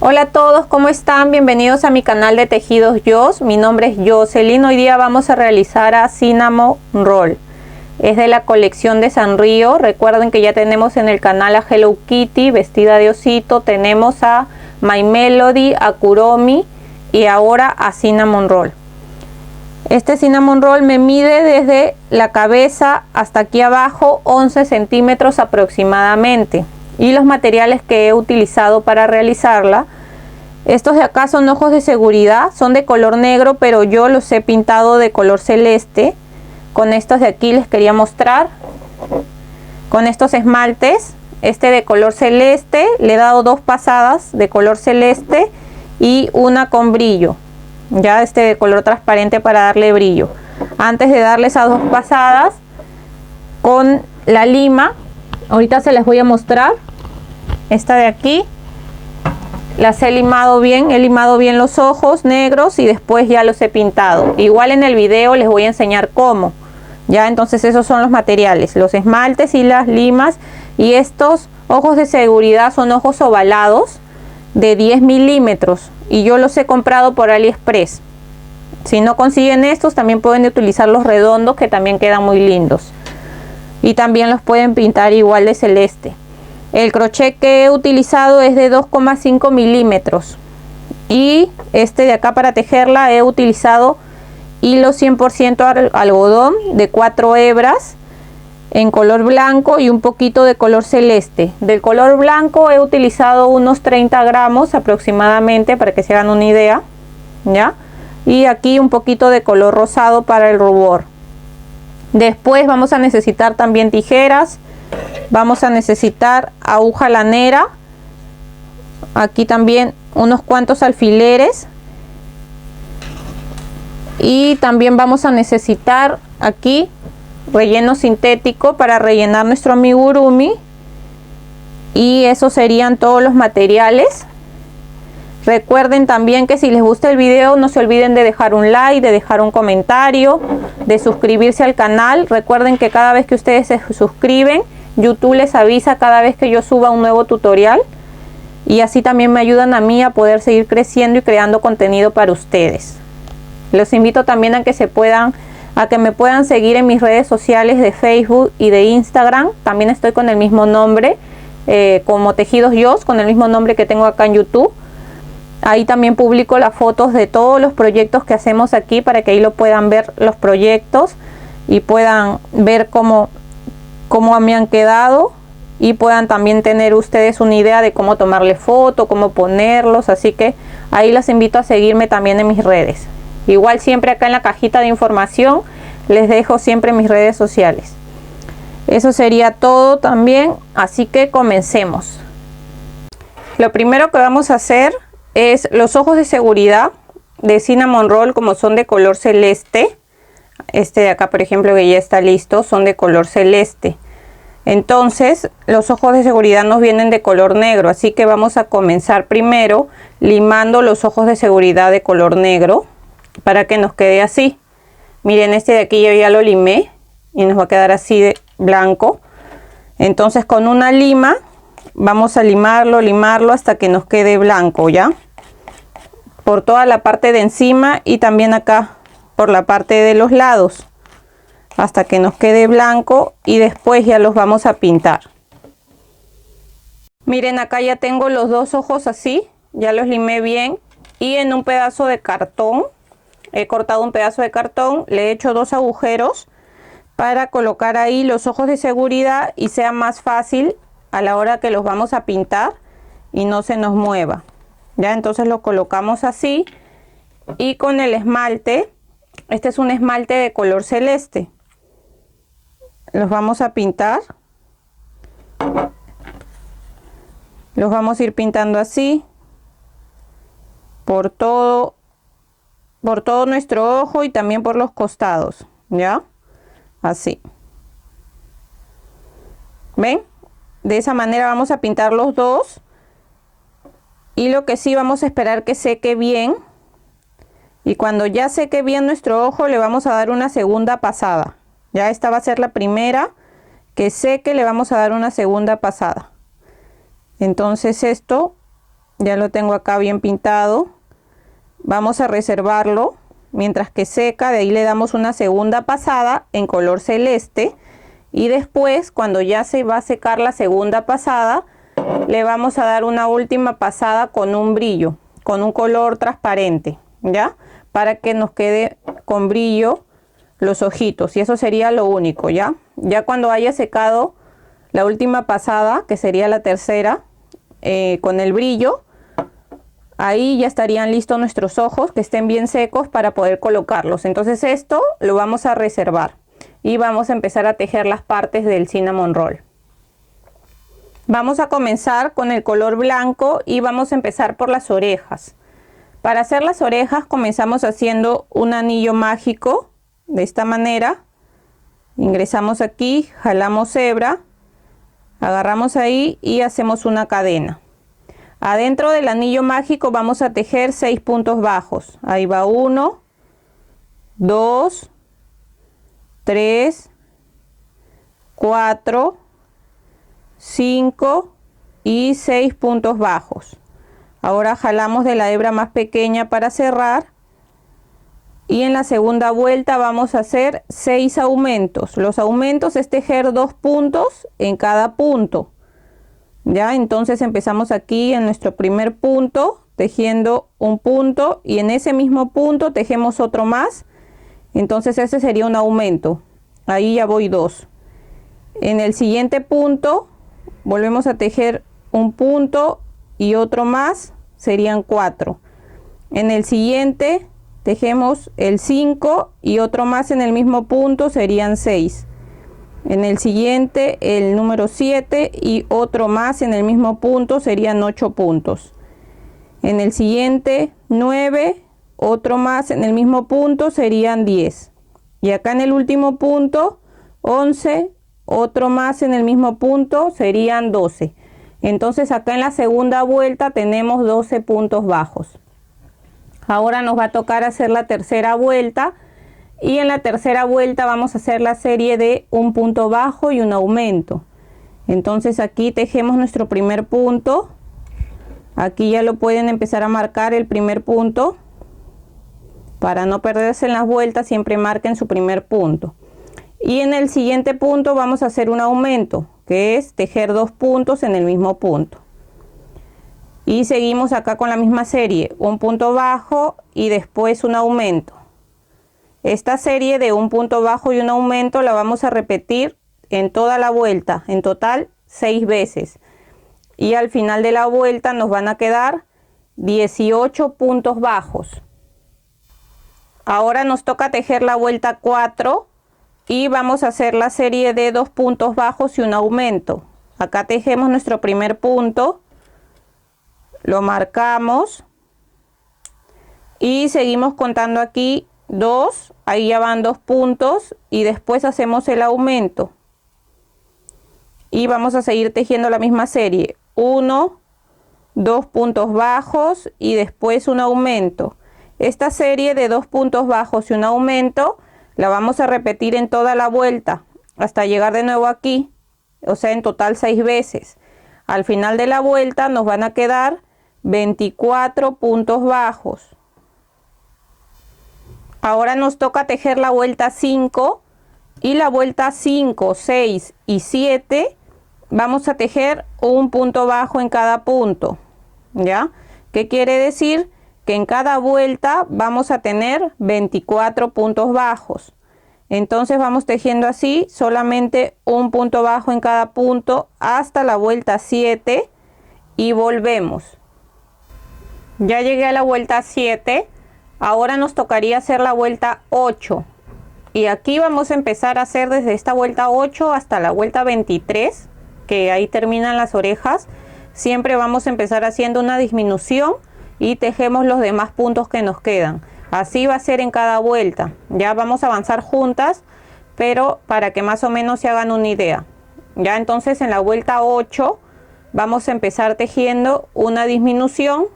Hola a todos, ¿cómo están? Bienvenidos a mi canal de Tejidos Joss. Mi nombre es Jocelyn. Hoy día vamos a realizar a Cinnamon Roll. Es de la colección de Sanrio. Recuerden que ya tenemos en el canal a Hello Kitty vestida de osito. Tenemos a My Melody, a Kuromi y ahora a Cinnamon Roll. Este Cinnamon Roll me mide desde la cabeza hasta aquí abajo 11 centímetros aproximadamente. Y los materiales que he utilizado para realizarla, estos de acá son ojos de seguridad, son de color negro, pero yo los he pintado de color celeste. Con estos de aquí les quería mostrar, con estos esmaltes, este de color celeste, le he dado dos pasadas de color celeste y una con brillo, ya este de color transparente para darle brillo. Antes de darle esas dos pasadas, con la lima, ahorita se les voy a mostrar. Esta de aquí las he limado bien los ojos negros y después ya los he pintado. Igual en el video les voy a enseñar cómo. Ya, entonces esos son los materiales, los esmaltes y las limas. Y estos ojos de seguridad son ojos ovalados de 10 milímetros y yo los he comprado por AliExpress. Si no consiguen estos, también pueden utilizar los redondos, que también quedan muy lindos. Y también los pueden pintar igual de celeste. El crochet que he utilizado es de 2,5 milímetros. Y este de acá para tejerla he utilizado hilo 100% algodón de 4 hebras en color blanco y un poquito de color celeste. Del color blanco he utilizado unos 30 gramos aproximadamente, para que se hagan una idea, ¿ya? Y aquí un poquito de color rosado para el rubor. Después vamos a necesitar también tijeras. Vamos a necesitar aguja lanera, aquí también unos cuantos alfileres, y también vamos a necesitar aquí relleno sintético para rellenar nuestro amigurumi. Y esos serían todos los materiales. Recuerden también que si les gusta el video, no se olviden de dejar un like, de dejar un comentario, de suscribirse al canal. Recuerden que cada vez que ustedes se suscriben, YouTube les avisa cada vez que yo suba un nuevo tutorial, y así también me ayudan a mí a poder seguir creciendo y creando contenido para ustedes. Los invito también a que me puedan seguir en mis redes sociales de Facebook y de Instagram. También estoy con el mismo nombre, como Tejidos Joss, con el mismo nombre que tengo acá en YouTube. Ahí también publico las fotos de todos los proyectos que hacemos aquí, para que ahí lo puedan ver los proyectos y puedan ver cómo me han quedado, y puedan también tener ustedes una idea de cómo tomarle foto, cómo ponerlos. Así que ahí las invito a seguirme también en mis redes. Igual siempre acá en la cajita de información les dejo siempre mis redes sociales. Eso sería todo también, así que comencemos. Lo primero que vamos a hacer es los ojos de seguridad de Cinnamon Roll, como son de color celeste. Este de acá, por ejemplo, que ya está listo, son de color celeste. Entonces los ojos de seguridad nos vienen de color negro, así que vamos a comenzar primero limando los ojos de seguridad de color negro para que nos quede así. Miren, este de aquí yo ya lo limé y nos va a quedar así de blanco. Entonces con una lima vamos a limarlo hasta que nos quede blanco, ya, por toda la parte de encima y también acá por la parte de los lados, hasta que nos quede blanco, y después ya los vamos a pintar. Miren, acá ya tengo los dos ojos así, ya los limé bien, y en un pedazo de cartón, he cortado un pedazo de cartón, le he hecho dos agujeros para colocar ahí los ojos de seguridad y sea más fácil a la hora que los vamos a pintar y no se nos mueva. Ya, entonces lo colocamos así, y con el esmalte, este es un esmalte de color celeste, los vamos a pintar. Los vamos a ir pintando así por todo nuestro ojo y también por los costados, ya, así. ¿Ven? De esa manera vamos a pintar los dos, y lo que sí, vamos a esperar que seque bien, y cuando ya seque bien nuestro ojo le vamos a dar una segunda pasada. Ya esta va a ser la primera que seque, le vamos a dar una segunda pasada. Entonces esto Ya lo tengo acá bien pintado. Vamos a reservarlo mientras que seca. De ahí le damos una segunda pasada en color celeste. Y después, cuando ya se va a secar la segunda pasada, le vamos a dar una última pasada con un brillo, con un color transparente, ¿ya? Para que nos quede con brillo los ojitos. Y eso sería lo único, ¿ya? Ya cuando haya secado la última pasada, que sería la tercera, con el brillo, ahí ya estarían listos nuestros ojos, que estén bien secos para poder colocarlos. Entonces esto lo vamos a reservar y vamos a empezar a tejer las partes del cinnamon roll. Vamos a comenzar con el color blanco y vamos a empezar por las orejas. Para hacer las orejas comenzamos haciendo un anillo mágico de esta manera. Ingresamos aquí, jalamos hebra, agarramos ahí y hacemos una cadena. Adentro del anillo mágico vamos a tejer 6 puntos bajos. Ahí va 1, 2, 3, 4, 5 y 6 puntos bajos. Ahora jalamos de la hebra más pequeña para cerrar. Y en la segunda vuelta vamos a hacer 6 aumentos. Los aumentos es tejer 2 puntos en cada punto. Ya, entonces empezamos aquí en nuestro primer punto tejiendo un punto y en ese mismo punto tejemos otro más. Entonces ese sería un aumento. Ahí ya voy 2. En el siguiente punto volvemos a tejer un punto y otro más, serían 4. En el siguiente tejemos el 5 y otro más en el mismo punto, serían 6. En el siguiente el número 7 y otro más en el mismo punto, serían 8 puntos. En el siguiente 9, otro más en el mismo punto, serían 10. Y acá en el último punto 11, otro más en el mismo punto, serían 12. Entonces acá en la segunda vuelta tenemos 12 puntos bajos. Ahora nos va a tocar hacer la tercera vuelta. Y en la tercera vuelta vamos a hacer la serie de un punto bajo y un aumento. Entonces aquí tejemos nuestro primer punto. Aquí ya lo pueden empezar a marcar el primer punto. Para no perderse en las vueltas, siempre marquen su primer punto. Y en el siguiente punto vamos a hacer un aumento, que es tejer 2 puntos en el mismo punto. Y seguimos acá con la misma serie, un punto bajo y después un aumento. Esta serie de un punto bajo y un aumento la vamos a repetir en toda la vuelta, en total 6 veces. Y al final de la vuelta nos van a quedar 18 puntos bajos. Ahora nos toca tejer la vuelta 4 y vamos a hacer la serie de 2 puntos bajos y un aumento. Acá tejemos nuestro primer punto, lo marcamos y seguimos contando aquí 2, ahí ya van 2 puntos y después hacemos el aumento y vamos a seguir tejiendo la misma serie, 1, 2 puntos bajos y después un aumento. Esta serie de 2 puntos bajos y un aumento la vamos a repetir en toda la vuelta hasta llegar de nuevo aquí, o sea en total 6 veces. Al final de la vuelta nos van a quedar 24 puntos bajos. Ahora nos toca tejer la vuelta 5 y la vuelta 5, 6 y 7 vamos a tejer un punto bajo en cada punto. ¿Ya? ¿Qué quiere decir? Que en cada vuelta vamos a tener 24 puntos bajos. Entonces vamos tejiendo así solamente un punto bajo en cada punto hasta la vuelta 7 y volvemos. Ya llegué a la vuelta 7. Ahora nos tocaría hacer la vuelta 8 y aquí vamos a empezar a hacer desde esta vuelta 8 hasta la vuelta 23, que ahí terminan las orejas. Siempre vamos a empezar haciendo una disminución y tejemos los demás puntos que nos quedan. Así va a ser en cada vuelta. Ya vamos a avanzar juntas, pero para que más o menos se hagan una idea. Ya entonces en la vuelta 8 vamos a empezar tejiendo una disminución.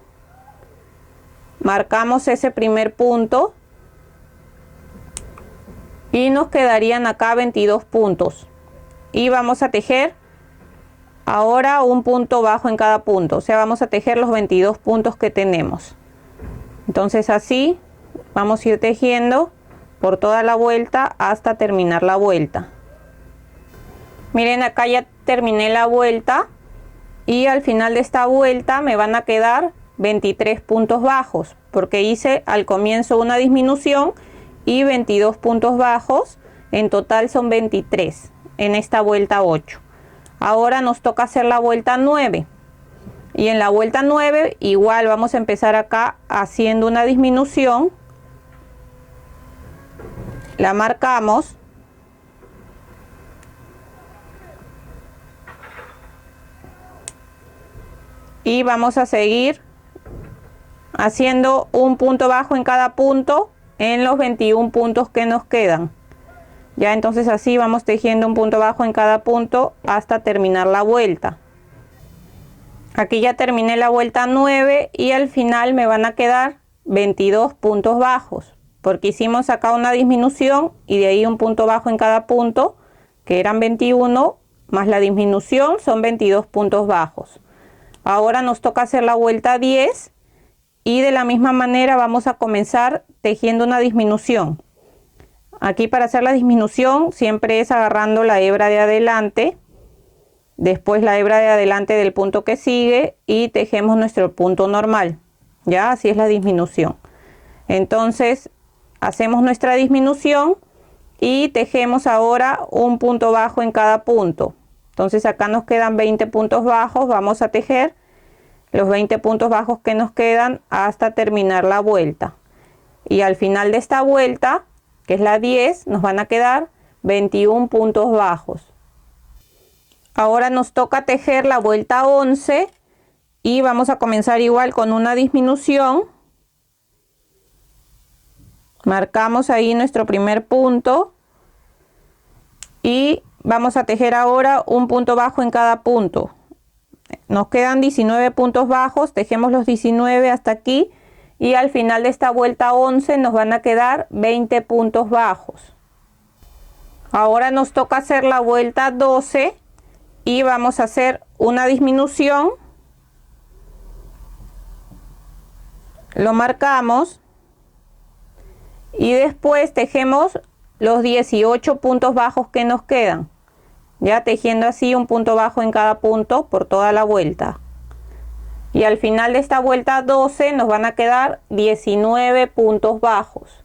Marcamos ese primer punto y nos quedarían acá 22 puntos y vamos a tejer Ahora un punto bajo en cada punto, o sea, vamos a tejer los 22 puntos que tenemos. Entonces así vamos a ir tejiendo por toda la vuelta hasta terminar la vuelta. Miren, acá ya terminé la vuelta y al final de esta vuelta me van a quedar 23 puntos bajos porque hice al comienzo una disminución y 22 puntos bajos, en total son 23 en esta vuelta 8. Ahora nos toca hacer la vuelta 9 y en la vuelta 9 igual vamos a empezar acá haciendo una disminución, la marcamos y vamos a seguir haciendo un punto bajo en cada punto en los 21 puntos que nos quedan. Ya, entonces así vamos tejiendo un punto bajo en cada punto hasta terminar la vuelta. Aquí ya terminé la vuelta 9 y al final me van a quedar 22 puntos bajos porque hicimos acá una disminución y de ahí un punto bajo en cada punto, que eran 21 más la disminución, son 22 puntos bajos. Ahora nos toca hacer la vuelta 10 y de la misma manera vamos a comenzar tejiendo una disminución. Aquí para hacer la disminución siempre es agarrando la hebra de adelante, después la hebra de adelante del punto que sigue y tejemos nuestro punto normal. Ya, así es la disminución. Entonces hacemos nuestra disminución y tejemos ahora un punto bajo en cada punto. Entonces acá nos quedan 20 puntos bajos, vamos a tejer los 20 puntos bajos que nos quedan hasta terminar la vuelta. Y al final de esta vuelta, que es la 10, nos van a quedar 21 puntos bajos. Ahora nos toca tejer la vuelta 11 y vamos a comenzar igual con una disminución. Marcamos ahí nuestro primer punto y vamos a tejer ahora un punto bajo en cada punto. Nos quedan 19 puntos bajos, tejemos los 19 hasta aquí y al final de esta vuelta 11 nos van a quedar 20 puntos bajos. Ahora nos toca hacer la vuelta 12 y vamos a hacer una disminución. Lo marcamos y después tejemos los 18 puntos bajos que nos quedan, ya tejiendo así un punto bajo en cada punto por toda la vuelta. Y al final de esta vuelta 12 nos van a quedar 19 puntos bajos.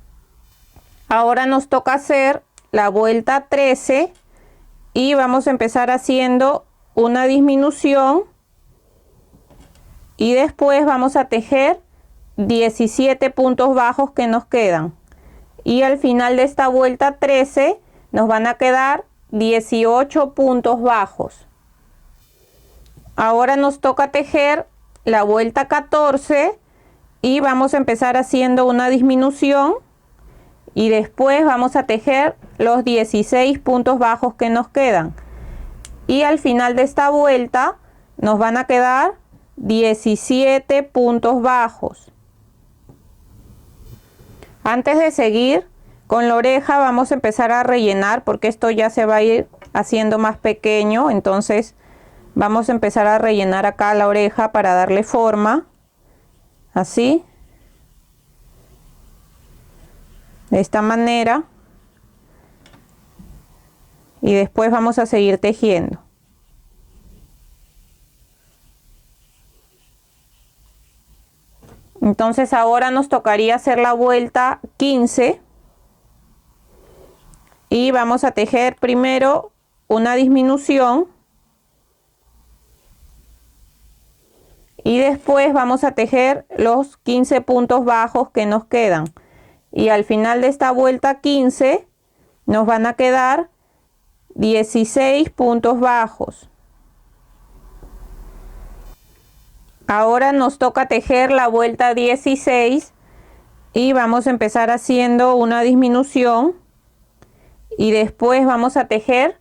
Ahora nos toca hacer la vuelta 13 y vamos a empezar haciendo una disminución y después vamos a tejer 17 puntos bajos que nos quedan. Y al final de esta vuelta 13 nos van a quedar 18 puntos bajos. Ahora nos toca tejer la vuelta 14 y vamos a empezar haciendo una disminución y después vamos a tejer los 16 puntos bajos que nos quedan. Y al final de esta vuelta nos van a quedar 17 puntos bajos. Antes de seguir con la oreja vamos a empezar a rellenar porque esto ya se va a ir haciendo más pequeño, entonces vamos a empezar a rellenar acá la oreja para darle forma, así, de esta manera, y después vamos a seguir tejiendo. Entonces ahora nos tocaría hacer la vuelta 15 y vamos a tejer primero una disminución y después vamos a tejer los 15 puntos bajos que nos quedan y al final de esta vuelta 15 nos van a quedar 16 puntos bajos. Ahora nos toca tejer la vuelta 16 y vamos a empezar haciendo una disminución y después vamos a tejer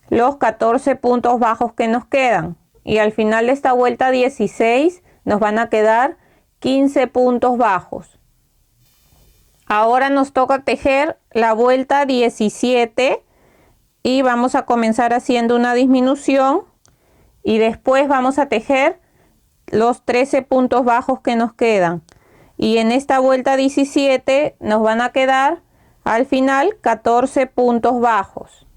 los 14 puntos bajos que nos quedan y al final de esta vuelta 16 nos van a quedar 15 puntos bajos. Ahora nos toca tejer la vuelta 17 y vamos a comenzar haciendo una disminución y después vamos a tejer los 13 puntos bajos que nos quedan, y en esta vuelta 17 nos van a quedar al final 14 puntos bajos.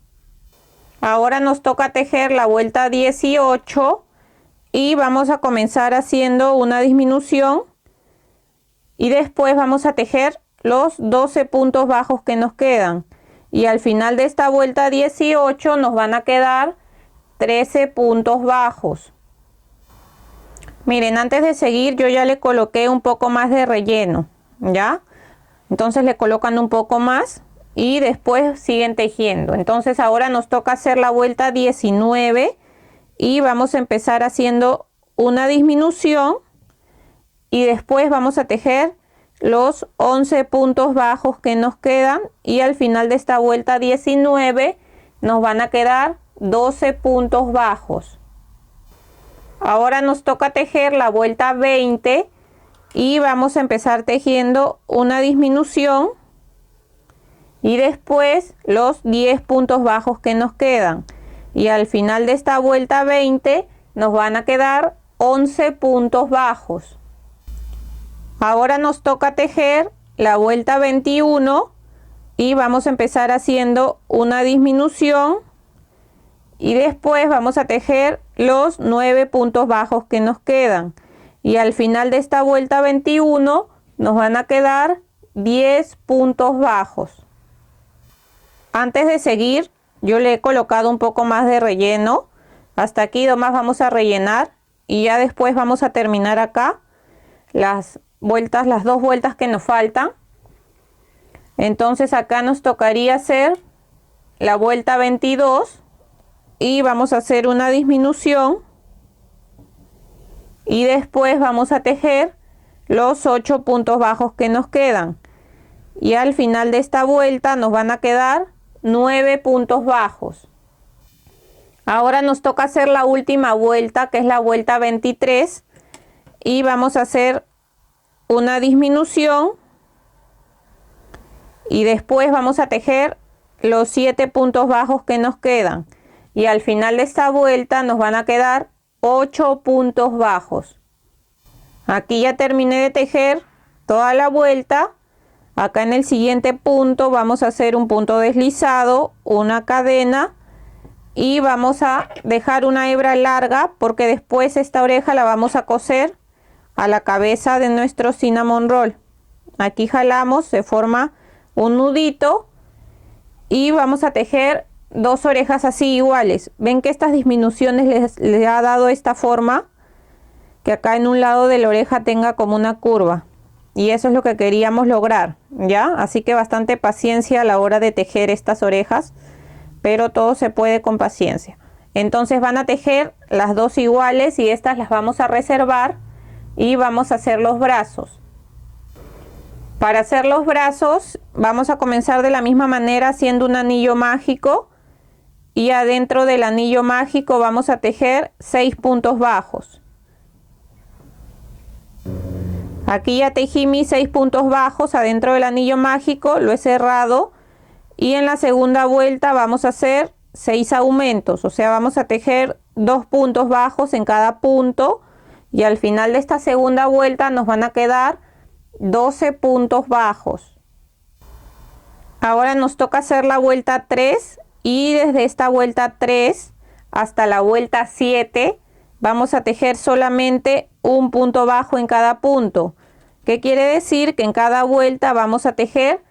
Ahora nos toca tejer la vuelta 18 y vamos a comenzar haciendo una disminución y después vamos a tejer los 12 puntos bajos que nos quedan, y al final de esta vuelta 18 nos van a quedar 13 puntos bajos. Miren, antes de seguir yo ya le coloqué un poco más de relleno, ¿ya? Entonces le colocan un poco más y después siguen tejiendo. Entonces ahora nos toca hacer la vuelta 19 y vamos a empezar haciendo una disminución y después vamos a tejer los 11 puntos bajos que nos quedan, y al final de esta vuelta 19 nos van a quedar 12 puntos bajos. Ahora nos toca tejer la vuelta 20 y vamos a empezar tejiendo una disminución y después los 10 puntos bajos que nos quedan, y al final de esta vuelta 20 nos van a quedar 11 puntos bajos. Ahora nos toca tejer la vuelta 21 y vamos a empezar haciendo una disminución y después vamos a tejer los 9 puntos bajos que nos quedan, y al final de esta vuelta 21 nos van a quedar 10 puntos bajos. Antes de seguir yo le he colocado un poco más de relleno. Hasta aquí nomás vamos a rellenar y ya después vamos a terminar acá las dos vueltas que nos faltan. Entonces acá nos tocaría hacer la vuelta 22 y vamos a hacer una disminución y después vamos a tejer los 8 puntos bajos que nos quedan, y al final de esta vuelta nos van a quedar 9 puntos bajos. Ahora nos toca hacer la última vuelta, que es la vuelta 23, y vamos a hacer una disminución y después vamos a tejer los 7 puntos bajos que nos quedan, y al final de esta vuelta nos van a quedar 8 puntos bajos. Aquí ya terminé de tejer toda la vuelta. Acá en el siguiente punto vamos a hacer un punto deslizado, una cadena, y vamos a dejar una hebra larga porque después esta oreja la vamos a coser a la cabeza de nuestro cinnamon roll. Aquí jalamos, se forma un nudito y vamos a tejer dos orejas así iguales. Ven que estas disminuciones les ha dado esta forma, que acá en un lado de la oreja tenga como una curva, y eso es lo que queríamos lograr, ¿ya? Así que bastante paciencia a la hora de tejer estas orejas, pero todo se puede con paciencia. Entonces van a tejer las dos iguales y estas las vamos a reservar y vamos a hacer los brazos. Para hacer los brazos vamos a comenzar de la misma manera haciendo un anillo mágico, y adentro del anillo mágico vamos a tejer 6 puntos bajos. Aquí ya tejí mis 6 puntos bajos adentro del anillo mágico, lo he cerrado, y en la segunda vuelta vamos a hacer 6 aumentos, o sea, vamos a tejer 2 puntos bajos en cada punto, y al final de esta segunda vuelta nos van a quedar 12 puntos bajos. Ahora nos toca hacer la vuelta 3, y desde esta vuelta 3 hasta la vuelta 7 vamos a tejer solamente un punto bajo en cada punto. ¿Qué quiere decir? Que en cada vuelta vamos a tejer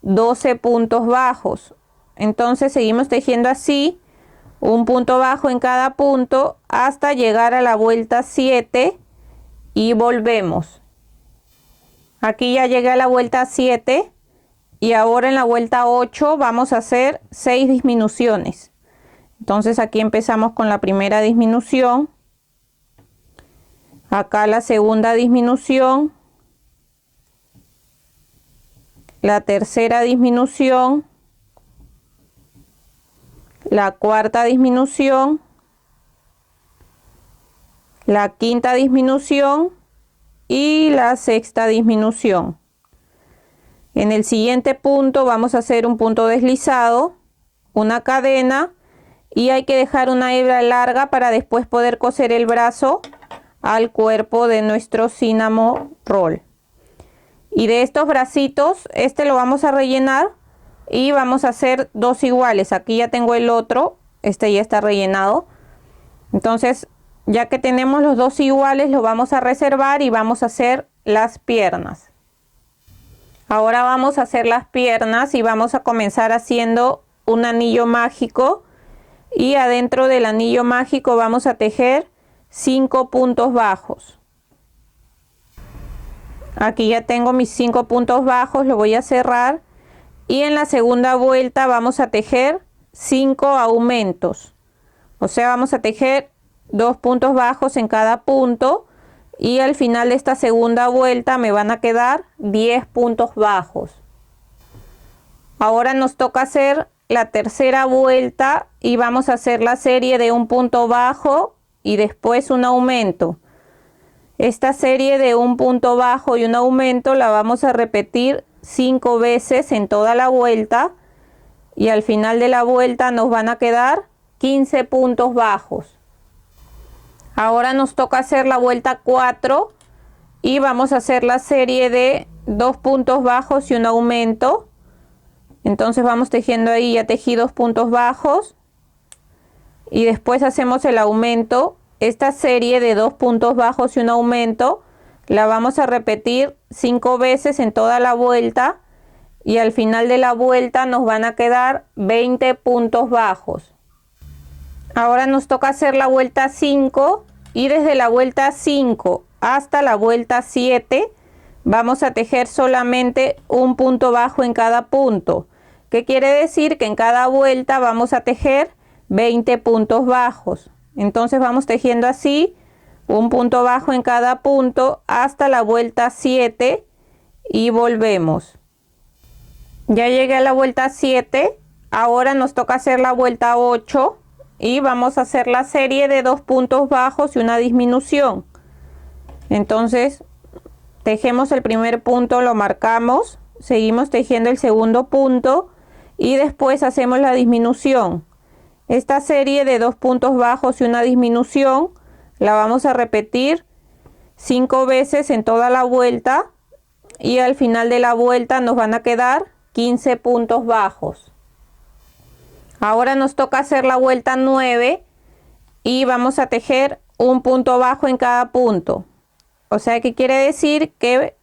12 puntos bajos. Entonces seguimos tejiendo así, un punto bajo en cada punto hasta llegar a la vuelta 7 y volvemos. Aquí ya llegué a la vuelta 7 y ahora en la vuelta 8 vamos a hacer 6 disminuciones. Entonces aquí empezamos con la primera disminución, acá la segunda disminución, la tercera disminución, la cuarta disminución, la quinta disminución y la sexta disminución. En el siguiente punto vamos a hacer un punto deslizado, una cadena, y hay que dejar una hebra larga para después poder coser el brazo al cuerpo de nuestro cinnamon roll. Y de estos bracitos, este lo vamos a rellenar y vamos a hacer dos iguales. Aquí ya tengo el otro, este ya está rellenado. Entonces, ya que tenemos los dos iguales, los vamos a reservar y vamos a hacer las piernas. Ahora vamos a hacer las piernas y vamos a comenzar haciendo un anillo mágico. Y adentro del anillo mágico vamos a tejer 5 puntos bajos. Aquí ya tengo mis 5 puntos bajos, lo voy a cerrar. Y en la segunda vuelta vamos a tejer 5 aumentos. O sea, vamos a tejer 2 puntos bajos en cada punto. Y al final de esta segunda vuelta me van a quedar 10 puntos bajos. Ahora nos toca hacer la tercera vuelta y vamos a hacer la serie de un punto bajo y después un aumento. Esta serie de un punto bajo y un aumento la vamos a repetir 5 veces en toda la vuelta y al final de la vuelta nos van a quedar 15 puntos bajos. Ahora nos toca hacer la vuelta 4 y vamos a hacer la serie de 2 puntos bajos y un aumento. Entonces vamos tejiendo ahí, ya tejí 2 puntos bajos y después hacemos el aumento. Esta serie de 2 puntos bajos y un aumento la vamos a repetir 5 veces en toda la vuelta y al final de la vuelta nos van a quedar 20 puntos bajos. Ahora nos toca hacer la vuelta 5 y desde la vuelta 5 hasta la vuelta 7 vamos a tejer solamente un punto bajo en cada punto. ¿Qué quiere decir? Que en cada vuelta vamos a tejer 20 puntos bajos. Entonces vamos tejiendo así, un punto bajo en cada punto hasta la vuelta 7 y volvemos. Ya llegué a la vuelta 7, ahora nos toca hacer la vuelta 8 y vamos a hacer la serie de 2 puntos bajos y una disminución. Entonces tejemos el primer punto, lo marcamos, seguimos tejiendo el segundo punto y después hacemos la disminución. Esta serie de 2 puntos bajos y una disminución la vamos a repetir 5 veces en toda la vuelta y al final de la vuelta nos van a quedar 15 puntos bajos. Ahora nos toca hacer la vuelta 9 y vamos a tejer un punto bajo en cada punto. O sea, que quiere decir que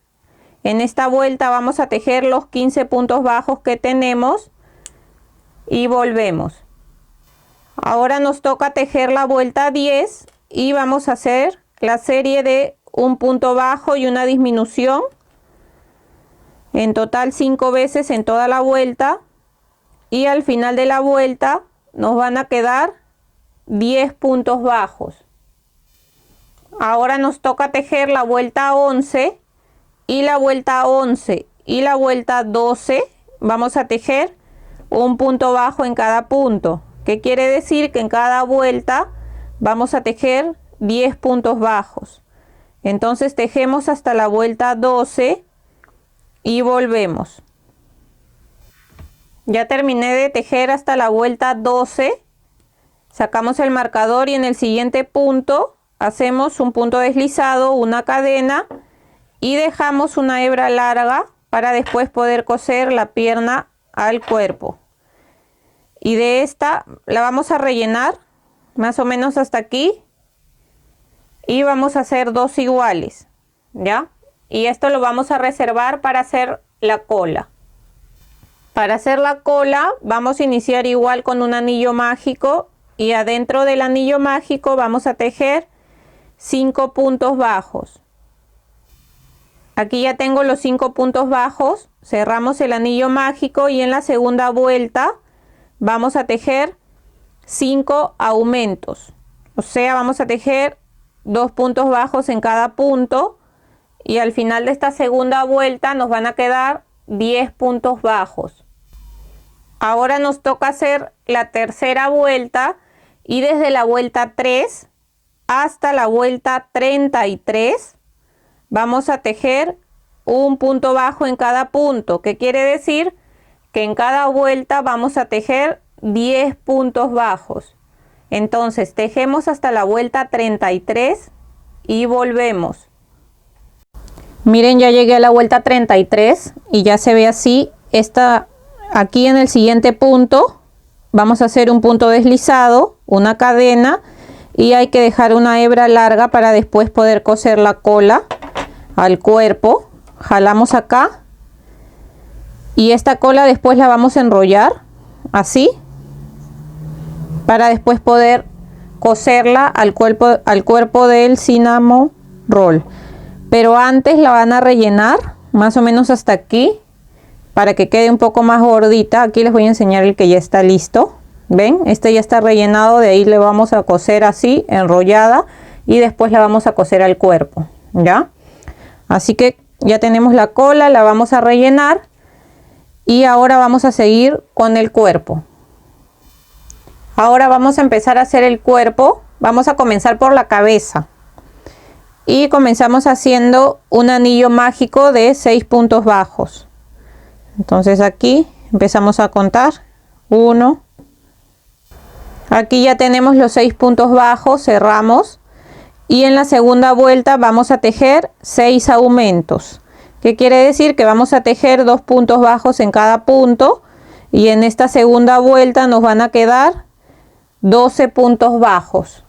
en esta vuelta vamos a tejer los 15 puntos bajos que tenemos y volvemos. Ahora nos toca tejer la vuelta 10 y vamos a hacer la serie de un punto bajo y una disminución. En total 5 veces en toda la vuelta y al final de la vuelta nos van a quedar 10 puntos bajos. Ahora nos toca tejer la vuelta 11 y la vuelta 11 y la vuelta 12 vamos a tejer un punto bajo en cada punto. ¿Qué quiere decir? Que en cada vuelta vamos a tejer 10 puntos bajos. Entonces tejemos hasta la vuelta 12 y volvemos. Ya terminé de tejer hasta la vuelta 12. Sacamos el marcador y en el siguiente punto hacemos un punto deslizado, una cadena y dejamos una hebra larga para después poder coser la pierna al cuerpo. Y de esta la vamos a rellenar más o menos hasta aquí y vamos a hacer 2 iguales, ¿ya? Y esto lo vamos a reservar para hacer la cola. Para hacer la cola vamos a iniciar igual con un anillo mágico y adentro del anillo mágico vamos a tejer 5 puntos bajos. Aquí ya tengo los 5 puntos bajos, cerramos el anillo mágico y en la segunda vuelta vamos a tejer 5 aumentos. O sea, vamos a tejer 2 puntos bajos en cada punto y al final de esta segunda vuelta nos van a quedar 10 puntos bajos. Ahora nos toca hacer la tercera vuelta y desde la vuelta 3 hasta la vuelta 33 vamos a tejer un punto bajo en cada punto, que quiere decir que en cada vuelta vamos a tejer 10 puntos bajos. Entonces tejemos hasta la vuelta 33 y volvemos. Miren, ya llegué a la vuelta 33 y ya se ve así. Aquí en el siguiente punto vamos a hacer un punto deslizado, una cadena, y hay que dejar una hebra larga para después poder coser la cola al cuerpo. Jalamos acá y esta cola después la vamos a enrollar así para después poder coserla al cuerpo del cinnamon roll. Pero antes la van a rellenar más o menos hasta aquí para que quede un poco más gordita. Aquí les voy a enseñar el que ya está listo. ¿Ven? Este ya está rellenado, de ahí le vamos a coser así, enrollada, y después la vamos a coser al cuerpo, ¿ya? Así que ya tenemos la cola, la vamos a rellenar y ahora vamos a seguir con el cuerpo. Ahora vamos a empezar a hacer el cuerpo. Vamos a comenzar por la cabeza y comenzamos haciendo un anillo mágico de 6 puntos bajos. Entonces aquí empezamos a contar 1. Aquí ya tenemos los 6 puntos bajos, cerramos y en la segunda vuelta vamos a tejer 6 aumentos. ¿Qué quiere decir? Que vamos a tejer 2 puntos bajos en cada punto y en esta segunda vuelta nos van a quedar 12 puntos bajos.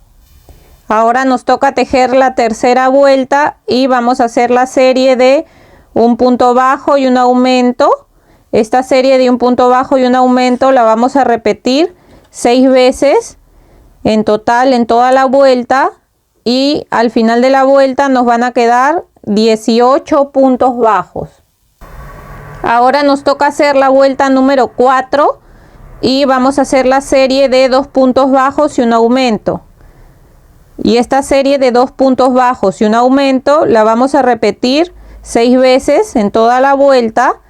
Ahora nos toca tejer la tercera vuelta y vamos a hacer la serie de un punto bajo y un aumento. Esta serie de un punto bajo y un aumento la vamos a repetir 6 veces en total en toda la vuelta y al final de la vuelta nos van a quedar 18 puntos bajos. Ahora nos toca hacer la vuelta número 4 y vamos a hacer la serie de 2 puntos bajos y un aumento. Y esta serie de 2 puntos bajos y un aumento la vamos a repetir 6 veces en toda la vuelta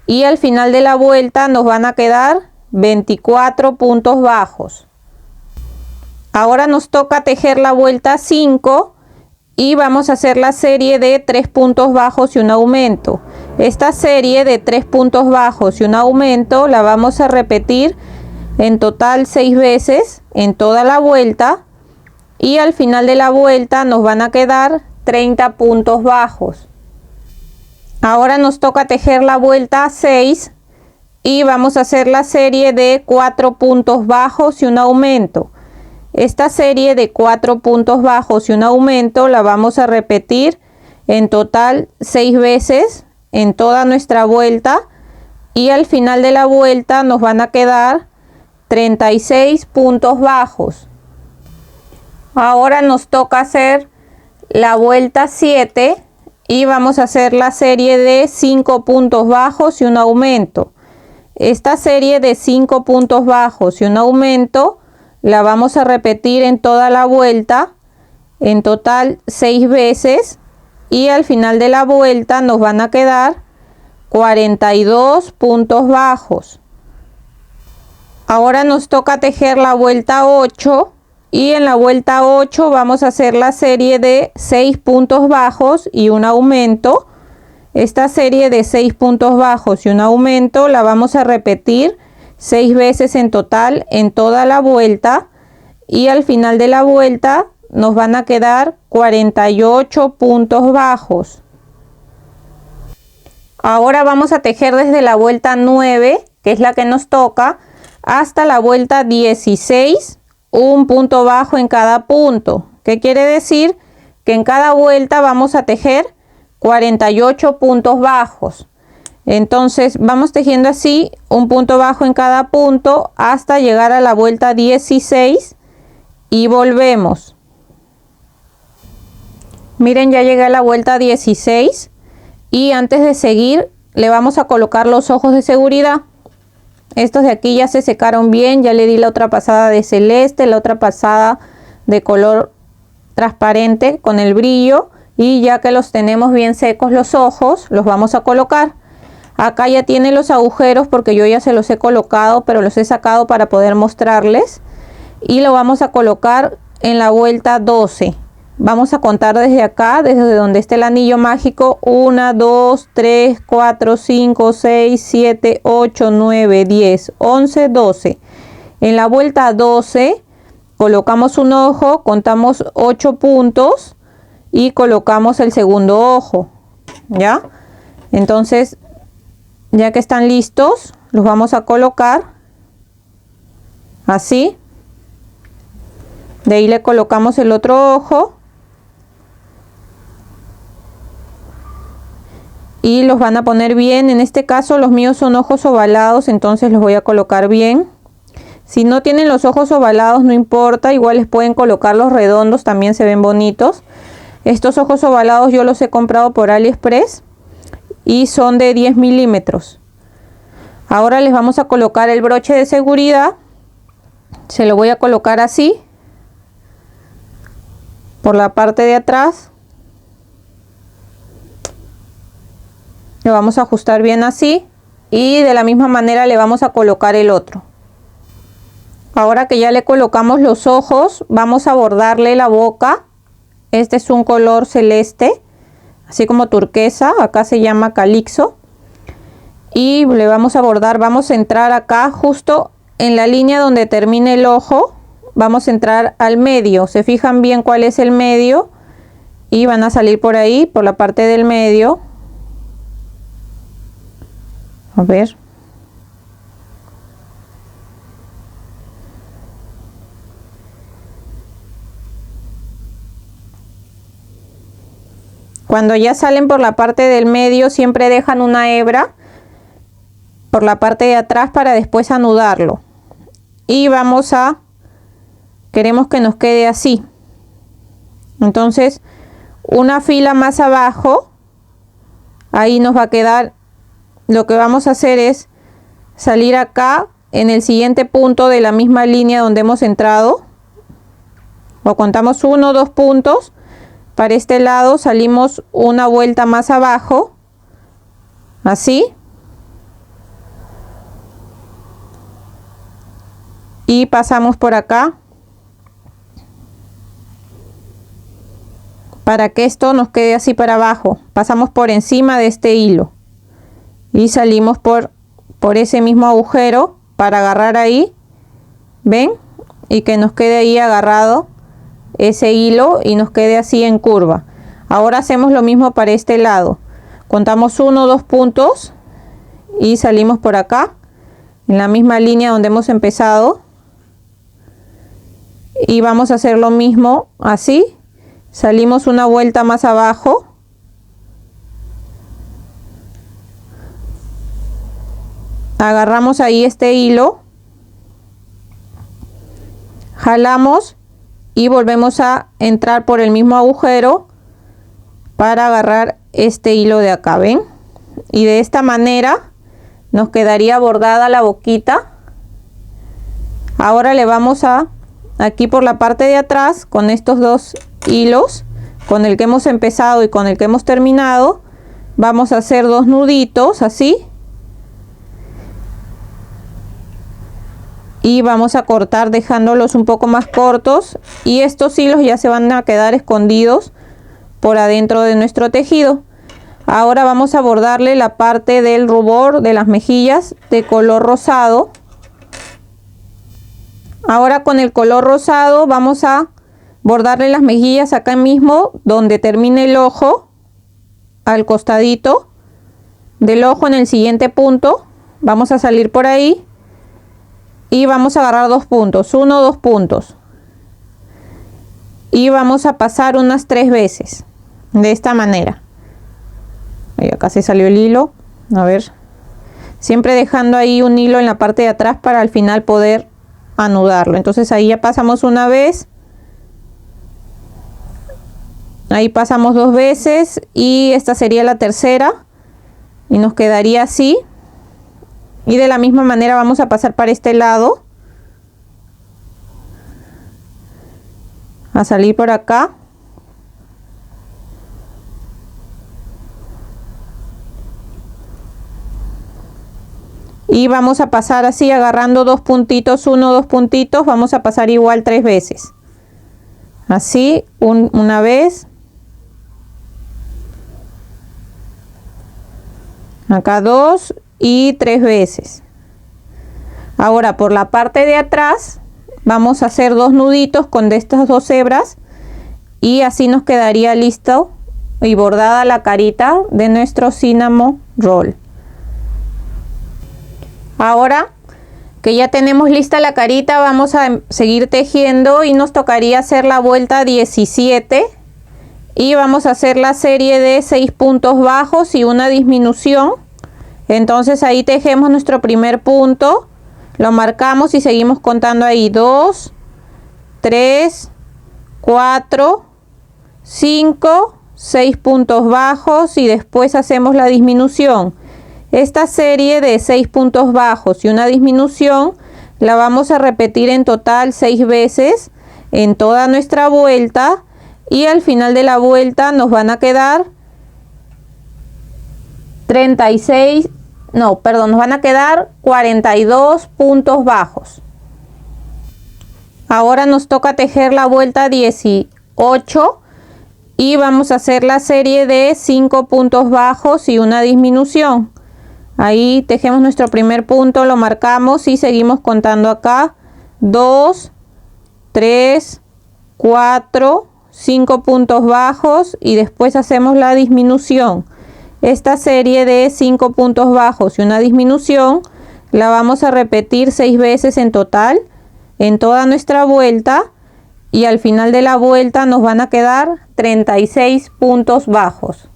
y al final de la vuelta nos van a quedar 24 puntos bajos. Ahora nos toca tejer la vuelta 5 y vamos a hacer la serie de 3 puntos bajos y un aumento. Esta serie de 3 puntos bajos y un aumento la vamos a repetir en total 6 veces en toda la vuelta y al final de la vuelta nos van a quedar 30 puntos bajos. Ahora nos toca tejer la vuelta 6 y vamos a hacer la serie de 4 puntos bajos y un aumento. Esta serie de 4 puntos bajos y un aumento la vamos a repetir en total 6 veces en toda nuestra vuelta y al final de la vuelta nos van a quedar 36 puntos bajos. Ahora nos toca hacer la vuelta 7 y vamos a hacer la serie de 5 puntos bajos y un aumento. Esta serie de 5 puntos bajos y un aumento la vamos a repetir en toda la vuelta en total 6 veces y al final de la vuelta nos van a quedar 42 puntos bajos. Ahora nos toca tejer la vuelta 8 y en la vuelta 8 vamos a hacer la serie de 6 puntos bajos y un aumento. Esta serie de 6 puntos bajos y un aumento la vamos a repetir 6 veces en total en toda la vuelta y al final de la vuelta nos van a quedar 48 puntos bajos. Ahora vamos a tejer desde la vuelta 9, que es la que nos toca, hasta la vuelta 16, un punto bajo en cada punto. ¿Qué quiere decir? Que en cada vuelta vamos a tejer 48 puntos bajos. Entonces vamos tejiendo así un punto bajo en cada punto hasta llegar a la vuelta 16 y volvemos. Miren, ya llegué a la vuelta 16 y antes de seguir le vamos a colocar los ojos de seguridad. Estos de aquí ya se secaron bien, ya le di la otra pasada de celeste, la otra pasada de color transparente con el brillo. Y ya que los tenemos bien secos los ojos, los vamos a colocar. Acá ya tiene los agujeros porque yo ya se los he colocado, pero los he sacado para poder mostrarles. Y lo vamos a colocar en la vuelta 12. Vamos a contar desde acá, desde donde esté el anillo mágico. 1, 2, 3, 4, 5, 6, 7, 8, 9, 10, 11, 12. En la vuelta 12 colocamos un ojo, contamos 8 puntos y colocamos el segundo ojo, ¿ya? Entonces, ya que están listos, los vamos a colocar así. De ahí le colocamos el otro ojo y los van a poner bien. En este caso los míos son ojos ovalados, entonces los voy a colocar bien. Si no tienen los ojos ovalados no importa, igual les pueden colocar los redondos, también se ven bonitos. Estos ojos ovalados yo los he comprado por AliExpress y son de 10 milímetros. Ahora les vamos a colocar el broche de seguridad. Se lo voy a colocar así por la parte de atrás. Lo vamos a ajustar bien así y de la misma manera le vamos a colocar el otro. Ahora que ya le colocamos los ojos, vamos a bordarle la boca. Este es un color celeste, así como turquesa, acá se llama calixo. Y le vamos a bordar, vamos a entrar acá justo en la línea donde termina el ojo. Vamos a entrar al medio, se fijan bien cuál es el medio y van a salir por ahí, por la parte del medio. A ver. Cuando ya salen por la parte del medio, siempre dejan una hebra por la parte de atrás para después anudarlo. Y queremos que nos quede así. Entonces, una fila más abajo, ahí nos va a quedar. Lo que vamos a hacer es salir acá en el siguiente punto de la misma línea donde hemos entrado. O contamos 1 o 2 puntos. Para este lado salimos una vuelta más abajo. Así. Y pasamos por acá. Para que esto nos quede así para abajo. Pasamos por encima de este hilo. Y salimos por ese mismo agujero para agarrar ahí. ¿Ven? Y que nos quede ahí agarrado ese hilo y nos quede así en curva. Ahora hacemos lo mismo para este lado. Contamos 1 o 2 puntos y salimos por acá en la misma línea donde hemos empezado. Y vamos a hacer lo mismo así. Salimos una vuelta más abajo. Agarramos ahí este hilo. Jalamos y volvemos a entrar por el mismo agujero para agarrar este hilo de acá, ¿ven? Y de esta manera nos quedaría bordada la boquita. Ahora le vamos aquí por la parte de atrás, con estos 2 hilos, con el que hemos empezado y con el que hemos terminado, vamos a hacer 2 nuditos así. Y vamos a cortar dejándolos un poco más cortos, y estos hilos ya se van a quedar escondidos por adentro de nuestro tejido. Ahora vamos a bordarle la parte del rubor de las mejillas de color rosado. Ahora con el color rosado vamos a bordarle las mejillas acá mismo donde termine el ojo, al costadito del ojo, en el siguiente punto. Vamos a salir por ahí y vamos a agarrar 2 puntos, 1 o 2 puntos, y vamos a pasar unas 3 veces de esta manera. Ahí acá se salió el hilo, a ver, siempre dejando ahí un hilo en la parte de atrás para al final poder anudarlo. Entonces ahí ya pasamos una vez, ahí pasamos 2 veces y esta sería la tercera y nos quedaría así. Y de la misma manera vamos a pasar para este lado, a salir por acá, y vamos a pasar así agarrando 2 puntitos, 1 o 2 puntitos. Vamos a pasar igual 3 veces, así, una vez, acá 2 y 3 veces. Ahora por la parte de atrás vamos a hacer 2 nuditos con de estas 2 hebras y así nos quedaría listo y bordada la carita de nuestro cinnamon roll. Ahora que ya tenemos lista la carita, vamos a seguir tejiendo y nos tocaría hacer la vuelta 17 y vamos a hacer la serie de 6 puntos bajos y una disminución. Entonces ahí tejemos nuestro primer punto, lo marcamos y seguimos contando ahí 2, 3, 4, 5, 6 puntos bajos y después hacemos la disminución. Esta serie de 6 puntos bajos y una disminución la vamos a repetir en total 6 veces en toda nuestra vuelta y al final de la vuelta nos van a quedar 42 puntos bajos. Ahora nos toca tejer la vuelta 18 y vamos a hacer la serie de 5 puntos bajos y una disminución. Ahí tejemos nuestro primer punto, lo marcamos y seguimos contando acá 2, 3, 4, 5 puntos bajos y después hacemos la disminución. Esta serie de 5 puntos bajos y una disminución la vamos a repetir 6 veces en total en toda nuestra vuelta y al final de la vuelta nos van a quedar 36 puntos bajos.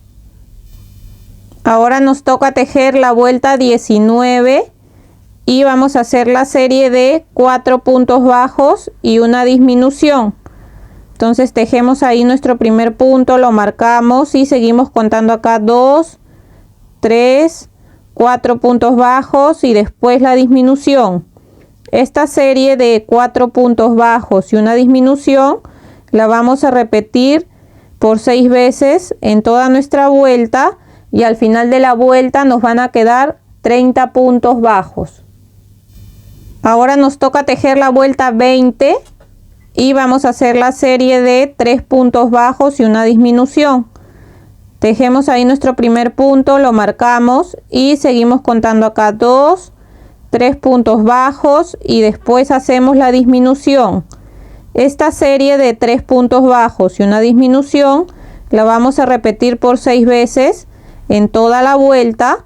Ahora nos toca tejer la vuelta 19 y vamos a hacer la serie de 4 puntos bajos y una disminución. Entonces tejemos ahí nuestro primer punto, lo marcamos y seguimos contando acá 2, 3, 4 puntos bajos y después la disminución. Esta serie de 4 puntos bajos y una disminución la vamos a repetir por 6 veces en toda nuestra vuelta y al final de la vuelta nos van a quedar 30 puntos bajos. Ahora nos toca tejer la vuelta 20 y vamos a hacer la serie de 3 puntos bajos y una disminución. Tejemos ahí nuestro primer punto, lo marcamos y seguimos contando acá 2, 3 puntos bajos y después hacemos la disminución. Esta serie de 3 puntos bajos y una disminución la vamos a repetir por 6 veces en toda la vuelta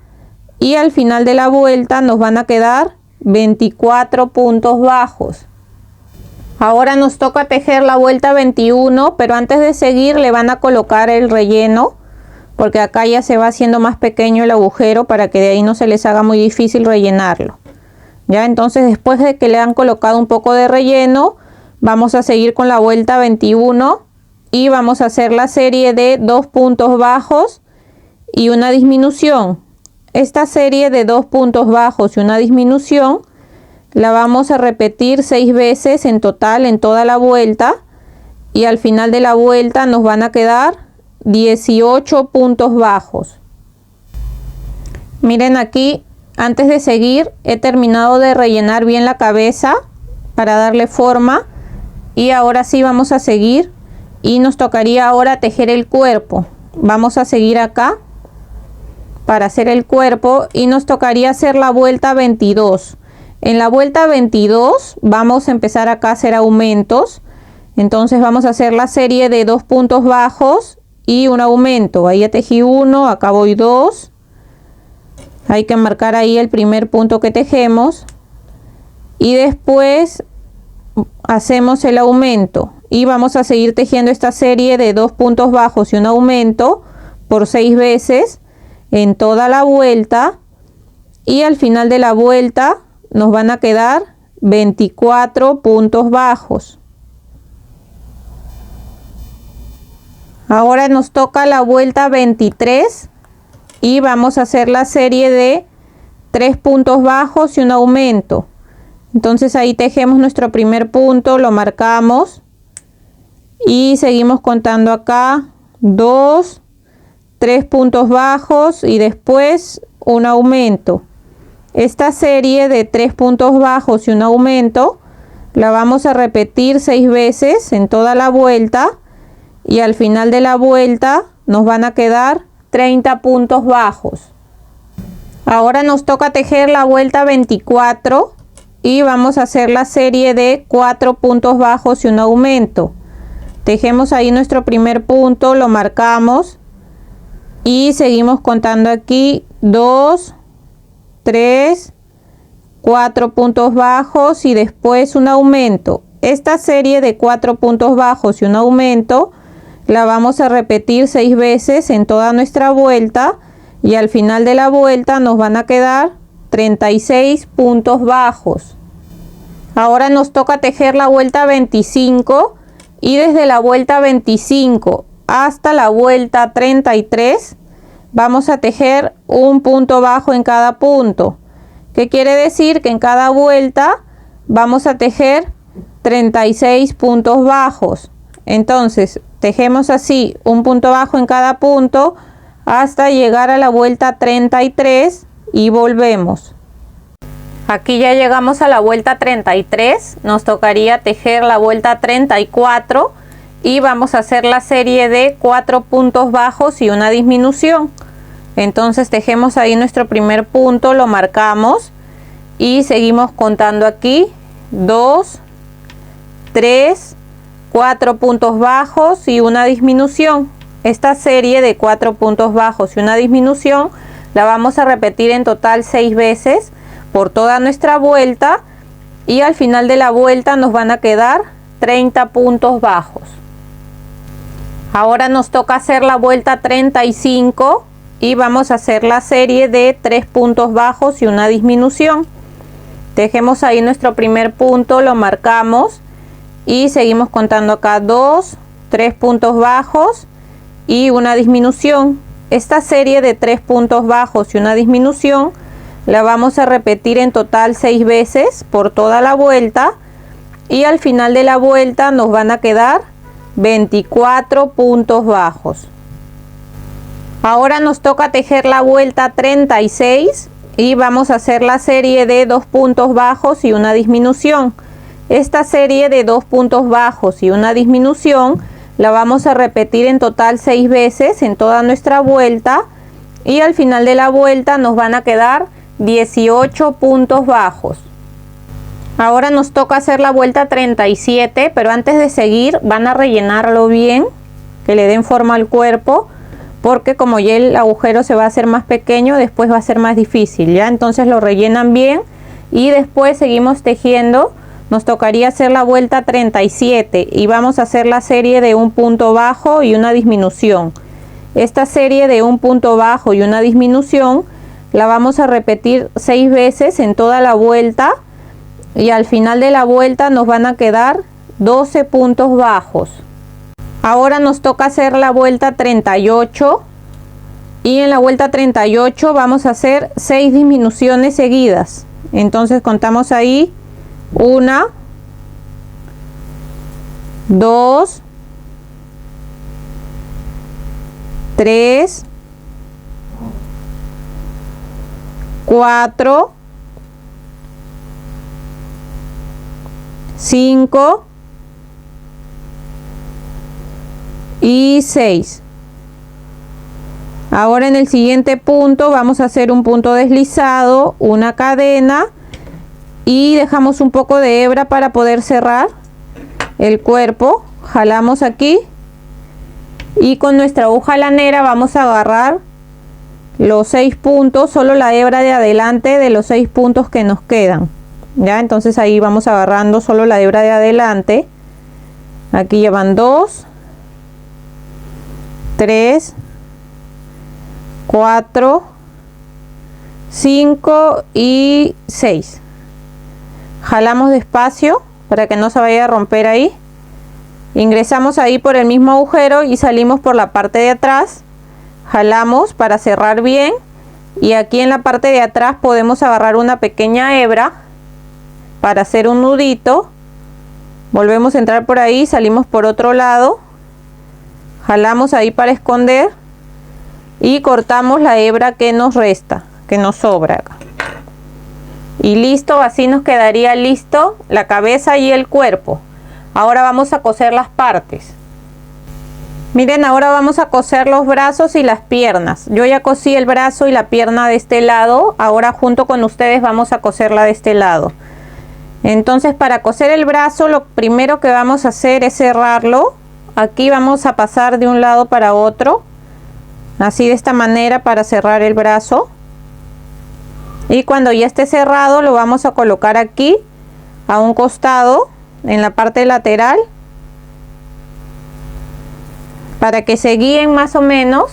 y al final de la vuelta nos van a quedar 24 puntos bajos. Ahora nos toca tejer la vuelta 21, pero antes de seguir le van a colocar el relleno porque acá ya se va haciendo más pequeño el agujero para que de ahí no se les haga muy difícil rellenarlo. Ya, entonces después de que le han colocado un poco de relleno, vamos a seguir con la vuelta 21 y vamos a hacer la serie de 2 puntos bajos y una disminución. Esta serie de 2 puntos bajos y una disminución la vamos a repetir 6 veces en total en toda la vuelta y al final de la vuelta nos van a quedar 18 puntos bajos. Miren aquí, antes de seguir he terminado de rellenar bien la cabeza para darle forma y ahora sí vamos a seguir y nos tocaría ahora tejer el cuerpo. Vamos a seguir acá para hacer el cuerpo y nos tocaría hacer la vuelta 22. En la vuelta 22 vamos a empezar acá a hacer aumentos. Entonces vamos a hacer la serie de 2 puntos bajos y un aumento. Ahí ya tejí 1, acá voy 2. Hay que marcar ahí el primer punto que tejemos y después hacemos el aumento y vamos a seguir tejiendo esta serie de 2 puntos bajos y un aumento por 6 veces en toda la vuelta y al final de la vuelta nos van a quedar 24 puntos bajos. Ahora nos toca la vuelta 23 y vamos a hacer la serie de 3 puntos bajos y un aumento. Entonces ahí tejemos nuestro primer punto, lo marcamos y seguimos contando acá 2, 3 puntos bajos y después un aumento. Esta serie de 3 puntos bajos y un aumento la vamos a repetir 6 veces en toda la vuelta y al final de la vuelta nos van a quedar 30 puntos bajos. Ahora nos toca tejer la vuelta 24 y vamos a hacer la serie de 4 puntos bajos y un aumento. Tejemos ahí nuestro primer punto, lo marcamos y seguimos contando aquí 2, 3, 4 puntos bajos y después un aumento. Esta serie de 4 puntos bajos y un aumento la vamos a repetir 6 veces en toda nuestra vuelta y al final de la vuelta nos van a quedar 36 puntos bajos. Ahora nos toca tejer la vuelta 25 y desde la vuelta 25 hasta la vuelta 33 vamos a tejer un punto bajo en cada punto. ¿Qué quiere decir? Que en cada vuelta vamos a tejer 36 puntos bajos. Entonces tejemos así un punto bajo en cada punto hasta llegar a la vuelta 33 y volvemos. Aquí ya llegamos a la vuelta 33, nos tocaría tejer la vuelta 34 y vamos a hacer la serie de 4 puntos bajos y una disminución. Entonces tejemos ahí nuestro primer punto, lo marcamos y seguimos contando aquí 2, 3, 4 puntos bajos y una disminución. Esta serie de 4 puntos bajos y una disminución la vamos a repetir en total 6 veces por toda nuestra vuelta y al final de la vuelta nos van a quedar 30 puntos bajos. Ahora nos toca hacer la vuelta 35 y vamos a hacer la serie de 3 puntos bajos y una disminución. Tejemos ahí nuestro primer punto, lo marcamos y seguimos contando acá 2, 3 puntos bajos y una disminución. Esta serie de 3 puntos bajos y una disminución la vamos a repetir en total 6 veces por toda la vuelta y al final de la vuelta nos van a quedar 24 puntos bajos. Ahora nos toca tejer la vuelta 36 y vamos a hacer la serie de 2 puntos bajos y una disminución. Esta serie de 2 puntos bajos y una disminución la vamos a repetir en total 6 veces en toda nuestra vuelta y al final de la vuelta nos van a quedar 18 puntos bajos. Ahora nos toca hacer la vuelta 37, pero antes de seguir van a rellenarlo bien, que le den forma al cuerpo, porque como ya el agujero se va a hacer más pequeño, después va a ser más difícil, ¿ya? Entonces lo rellenan bien y después seguimos tejiendo. Nos tocaría hacer la vuelta 37 y vamos a hacer la serie de un punto bajo y una disminución. Esta serie de un punto bajo y una disminución la vamos a repetir 6 veces en toda la vuelta y al final de la vuelta nos van a quedar 12 puntos bajos. Ahora nos toca hacer la vuelta 38 y en la vuelta 38 vamos a hacer 6 disminuciones seguidas. Entonces contamos ahí 1, 2, 3, 4, 5 y 6. Ahora en el siguiente punto vamos a hacer un punto deslizado, una cadena y dejamos un poco de hebra para poder cerrar el cuerpo. Jalamos aquí y con nuestra aguja lanera vamos a agarrar los 6 puntos, solo la hebra de adelante de los 6 puntos que nos quedan, ya. Entonces ahí vamos agarrando solo la hebra de adelante. Aquí ya van 2, 3, 4, 5 y 6. Jalamos despacio para que no se vaya a romper ahí. Ingresamos ahí por el mismo agujero y salimos por la parte de atrás. Jalamos para cerrar bien y aquí en la parte de atrás podemos agarrar una pequeña hebra para hacer un nudito. Volvemos a entrar por ahí, salimos por otro lado, jalamos ahí para esconder y cortamos la hebra que nos resta, que nos sobra acá. Y listo, así nos quedaría listo la cabeza y el cuerpo. Ahora vamos a coser las partes. Miren, ahora vamos a coser los brazos y las piernas. Yo ya cosí el brazo y la pierna de este lado. Ahora junto con ustedes vamos a coserla de este lado. Entonces, para coser el brazo, lo primero que vamos a hacer es cerrarlo. Aquí vamos a pasar de un lado para otro, así de esta manera, para cerrar el brazo. Y cuando ya esté cerrado, lo vamos a colocar aquí a un costado, en la parte lateral, para que se guíen más o menos.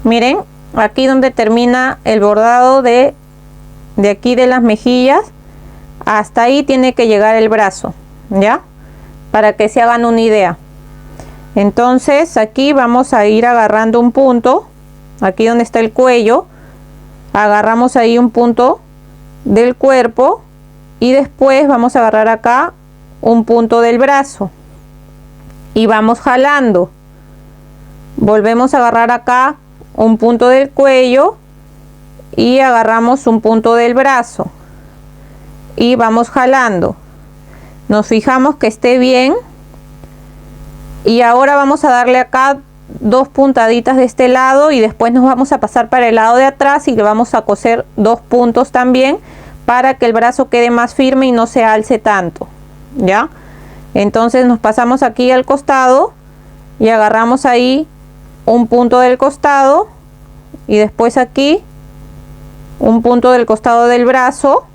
Miren, aquí donde termina el bordado de aquí de las mejillas, hasta ahí tiene que llegar el brazo, ¿ya? Para que se hagan una idea. Entonces aquí vamos a ir agarrando un punto, aquí donde está el cuello, agarramos ahí un punto del cuerpo y después vamos a agarrar acá un punto del brazo y vamos jalando. Volvemos a agarrar acá un punto del cuello y agarramos un punto del brazo y vamos jalando. Nos fijamos que esté bien y ahora vamos a darle acá dos puntaditas de este lado y después nos vamos a pasar para el lado de atrás y le vamos a coser dos puntos también para que el brazo quede más firme y no se alce tanto, ¿ya? Entonces nos pasamos aquí al costado y agarramos ahí un punto del costado y después aquí un punto del costado del brazo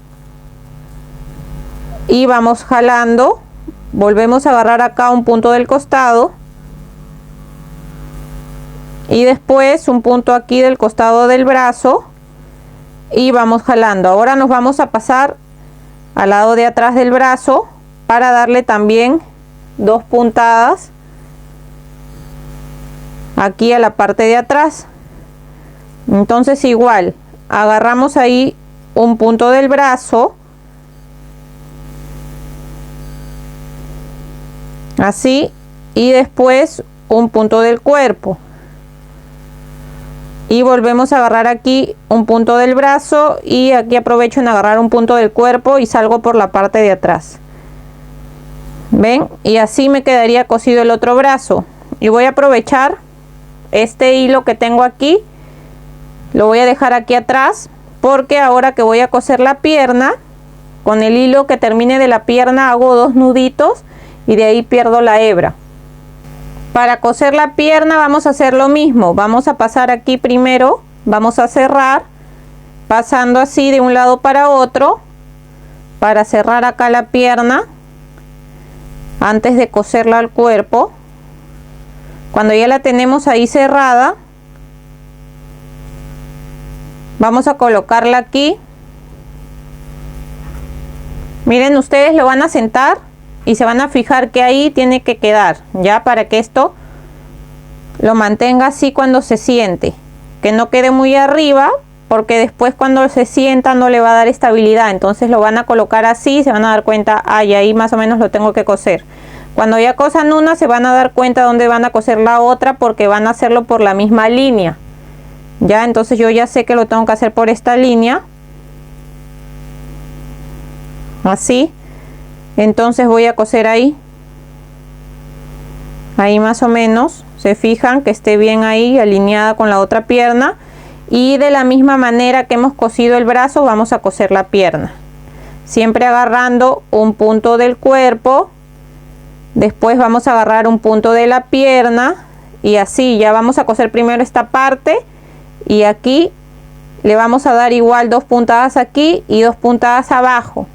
y vamos jalando. Volvemos a agarrar acá un punto del costado y después un punto aquí del costado del brazo y vamos jalando. Ahora nos vamos a pasar al lado de atrás del brazo para darle también dos puntadas aquí a la parte de atrás. Entonces igual agarramos ahí un punto del brazo, así, y después un punto del cuerpo y volvemos a agarrar aquí un punto del brazo y aquí aprovecho en agarrar un punto del cuerpo y salgo por la parte de atrás. ¿Ven? Y así me quedaría cosido el otro brazo. Y voy a aprovechar este hilo que tengo aquí, lo voy a dejar aquí atrás porque ahora que voy a coser la pierna, con el hilo que termine de la pierna hago dos nuditos y de ahí pierdo la hebra. Para coser la pierna vamos a hacer lo mismo, vamos a pasar aquí primero, vamos a cerrar pasando así de un lado para otro para cerrar acá la pierna antes de coserla al cuerpo. Cuando ya la tenemos ahí cerrada, vamos a colocarla aquí. Miren, ustedes lo van a sentar y se van a fijar que ahí tiene que quedar, ya, para que esto lo mantenga así cuando se siente, que no quede muy arriba porque después cuando se sienta no le va a dar estabilidad. Entonces lo van a colocar así, se van a dar cuenta, ay, ahí más o menos lo tengo que coser. Cuando ya cosan una se van a dar cuenta dónde van a coser la otra porque van a hacerlo por la misma línea, ya. Entonces yo ya sé que lo tengo que hacer por esta línea, así. Entonces voy a coser ahí más o menos, se fijan que esté bien ahí alineada con la otra pierna y de la misma manera que hemos cosido el brazo vamos a coser la pierna, siempre agarrando un punto del cuerpo, después vamos a agarrar un punto de la pierna y así. Ya vamos a coser primero esta parte y aquí le vamos a dar igual dos puntadas aquí y dos puntadas abajo,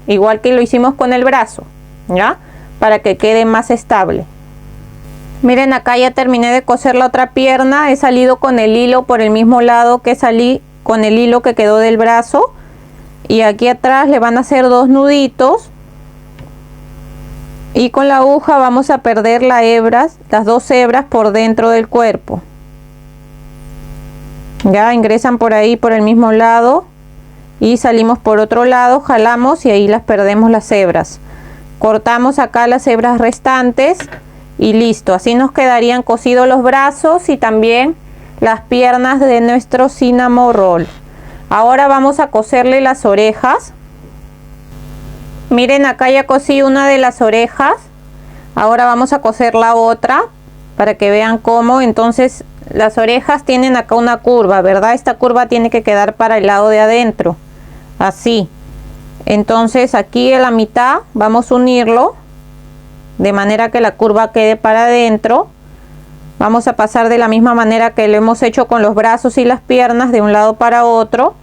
igual que lo hicimos con el brazo, ¿ya? Para que quede más estable. Miren, acá ya terminé de coser la otra pierna, he salido con el hilo por el mismo lado que salí con el hilo que quedó del brazo y aquí atrás le van a hacer dos nuditos y con la aguja vamos a perder las dos hebras por dentro del cuerpo. Ya ingresan por ahí por el mismo lado y salimos por otro lado, jalamos y ahí las perdemos las hebras. Cortamos acá las hebras restantes y listo. Así nos quedarían cosidos los brazos y también las piernas de nuestro cinnamon roll. Ahora vamos a coserle las orejas. Miren, acá ya cosí una de las orejas. Ahora vamos a coser la otra para que vean cómo. Entonces las orejas tienen acá una curva, ¿verdad? Esta curva tiene que quedar para el lado de adentro, así. Entonces aquí en la mitad vamos a unirlo de manera que la curva quede para adentro. Vamos a pasar de la misma manera que lo hemos hecho con los brazos y las piernas, de un lado para otro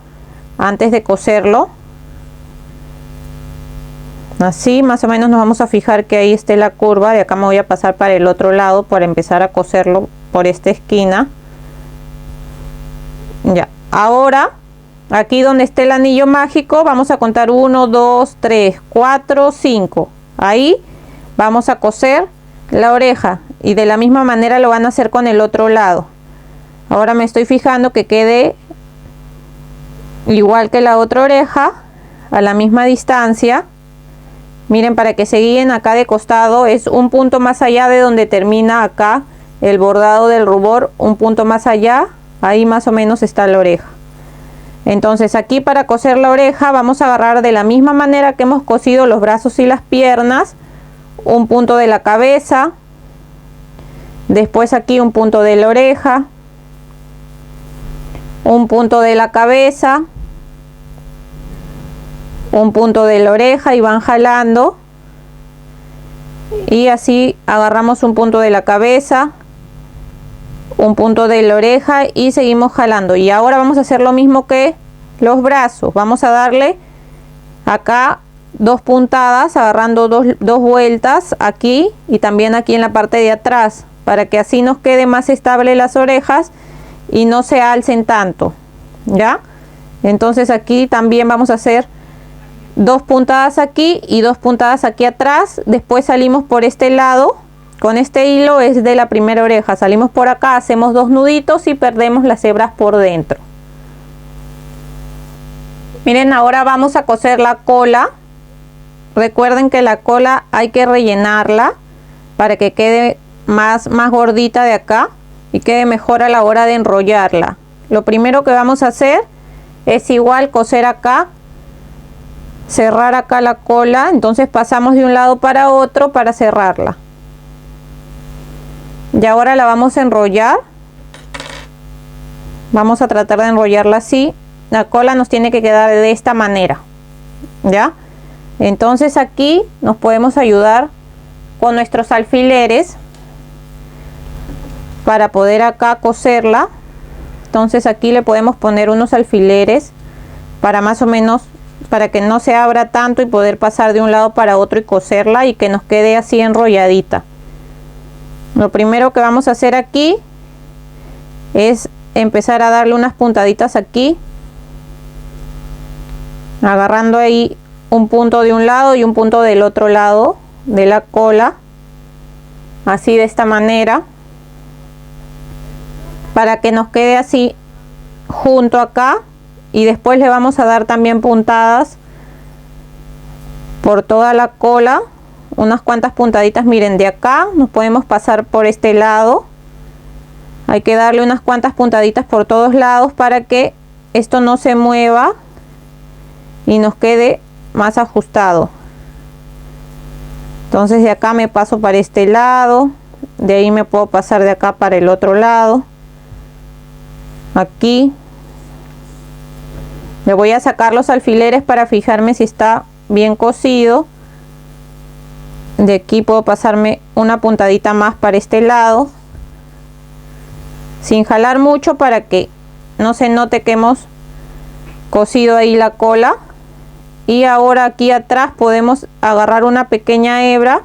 antes de coserlo. Así más o menos nos vamos a fijar que ahí esté la curva. De acá me voy a pasar para el otro lado para empezar a coserlo por esta esquina. Ya, ahora aquí donde esté el anillo mágico vamos a contar 1, 2, 3, 4, 5. Ahí vamos a coser la oreja y de la misma manera lo van a hacer con el otro lado. Ahora me estoy fijando que quede igual que la otra oreja, a la misma distancia. Miren, para que se guíen, acá de costado es un punto más allá de donde termina acá el bordado del rubor, un punto más allá, ahí más o menos está la oreja. Entonces aquí para coser la oreja vamos a agarrar de la misma manera que hemos cosido los brazos y las piernas, un punto de la cabeza, después aquí un punto de la oreja, un punto de la cabeza, un punto de la oreja y van jalando, y así agarramos un punto de la cabeza, un punto de la oreja y seguimos jalando. Y ahora vamos a hacer lo mismo que los brazos. Vamos a darle acá 2 puntadas, agarrando dos vueltas aquí y también aquí en la parte de atrás, para que así nos quede más estable las orejas y no se alcen tanto. ¿Ya? Entonces aquí también vamos a hacer 2 puntadas aquí y 2 puntadas aquí atrás. Después salimos por este lado con este hilo, es de la primera oreja, salimos por acá, hacemos 2 nuditos y perdemos las hebras por dentro. Miren, ahora vamos a coser la cola. Recuerden que la cola hay que rellenarla para que quede más gordita de acá y quede mejor a la hora de enrollarla. Lo primero que vamos a hacer es igual coser acá, cerrar acá la cola, entonces pasamos de un lado para otro para cerrarla. Y ahora la vamos a enrollar. Vamos a tratar de enrollarla así. La cola nos tiene que quedar de esta manera. ¿Ya? Entonces aquí nos podemos ayudar con nuestros alfileres para poder acá coserla. Entonces aquí le podemos poner unos alfileres para más o menos, para que no se abra tanto y poder pasar de un lado para otro y coserla y que nos quede así enrolladita. Lo primero que vamos a hacer aquí es empezar a darle unas puntaditas aquí, agarrando ahí un punto de un lado y un punto del otro lado de la cola, así de esta manera, para que nos quede así junto acá. Y después le vamos a dar también puntadas por toda la cola, unas cuantas puntaditas. Miren, de acá nos podemos pasar por este lado, hay que darle unas cuantas puntaditas por todos lados para que esto no se mueva y nos quede más ajustado. Entonces de acá me paso para este lado, de ahí me puedo pasar de acá para el otro lado, aquí le voy a sacar los alfileres para fijarme si está bien cosido. De aquí puedo pasarme una puntadita más para este lado, sin jalar mucho para que no se note que hemos cosido ahí la cola. Y ahora aquí atrás podemos agarrar una pequeña hebra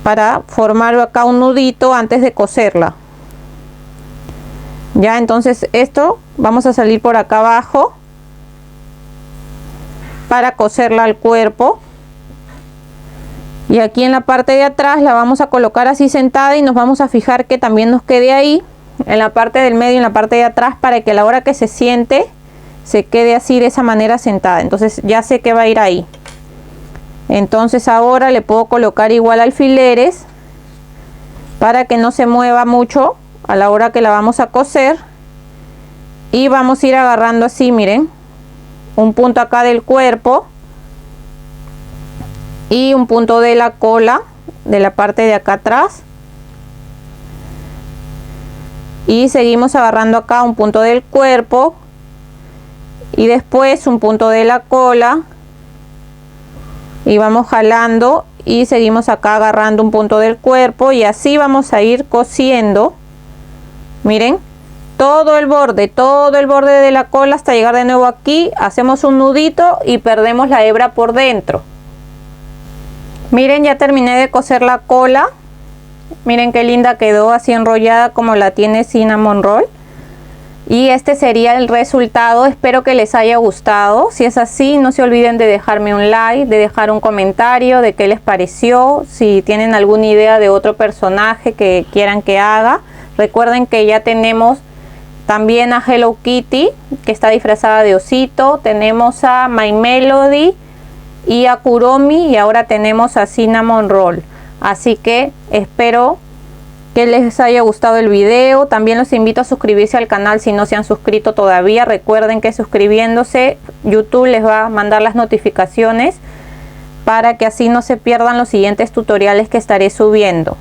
para formar acá un nudito antes de coserla. Ya, entonces esto vamos a salir por acá abajo para coserla al cuerpo. Y aquí en la parte de atrás la vamos a colocar así sentada y nos vamos a fijar que también nos quede ahí en la parte del medio y en la parte de atrás, para que a la hora que se siente se quede así de esa manera sentada. Entonces ya sé que va a ir ahí. Entonces ahora le puedo colocar igual alfileres para que no se mueva mucho a la hora que la vamos a coser. Y vamos a ir agarrando así, miren, un punto acá del cuerpo y un punto de la cola de la parte de acá atrás, y seguimos agarrando acá un punto del cuerpo y después un punto de la cola y vamos jalando y seguimos acá agarrando un punto del cuerpo y así vamos a ir cosiendo, miren, todo el borde de la cola hasta llegar de nuevo aquí. Hacemos un nudito y perdemos la hebra por dentro. Miren, ya terminé de coser la cola. Miren qué linda quedó, así enrollada como la tiene Cinnamon Roll. Y este sería el resultado. Espero que les haya gustado. Si es así, no se olviden de dejarme un like, de dejar un comentario de qué les pareció. Si tienen alguna idea de otro personaje que quieran que haga. Recuerden que ya tenemos también a Hello Kitty, que está disfrazada de osito. Tenemos a My Melody y a Kuromi. Y ahora tenemos a Cinnamon Roll. Así que espero que les haya gustado el video. También los invito a suscribirse al canal si no se han suscrito todavía. Recuerden que suscribiéndose YouTube les va a mandar las notificaciones para que así no se pierdan los siguientes tutoriales que estaré subiendo.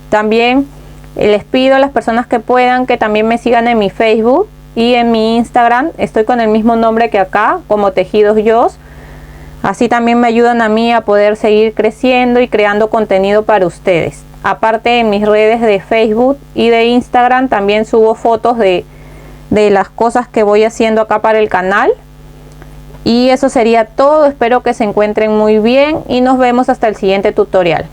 También les pido a las personas que puedan que también me sigan en mi Facebook y en mi Instagram. Estoy con el mismo nombre que acá, como Tejidos Yos. Así también me ayudan a mí a poder seguir creciendo y creando contenido para ustedes. Aparte, en mis redes de Facebook y de Instagram también subo fotos de las cosas que voy haciendo acá para el canal. Y eso sería todo. Espero que se encuentren muy bien y nos vemos hasta el siguiente tutorial.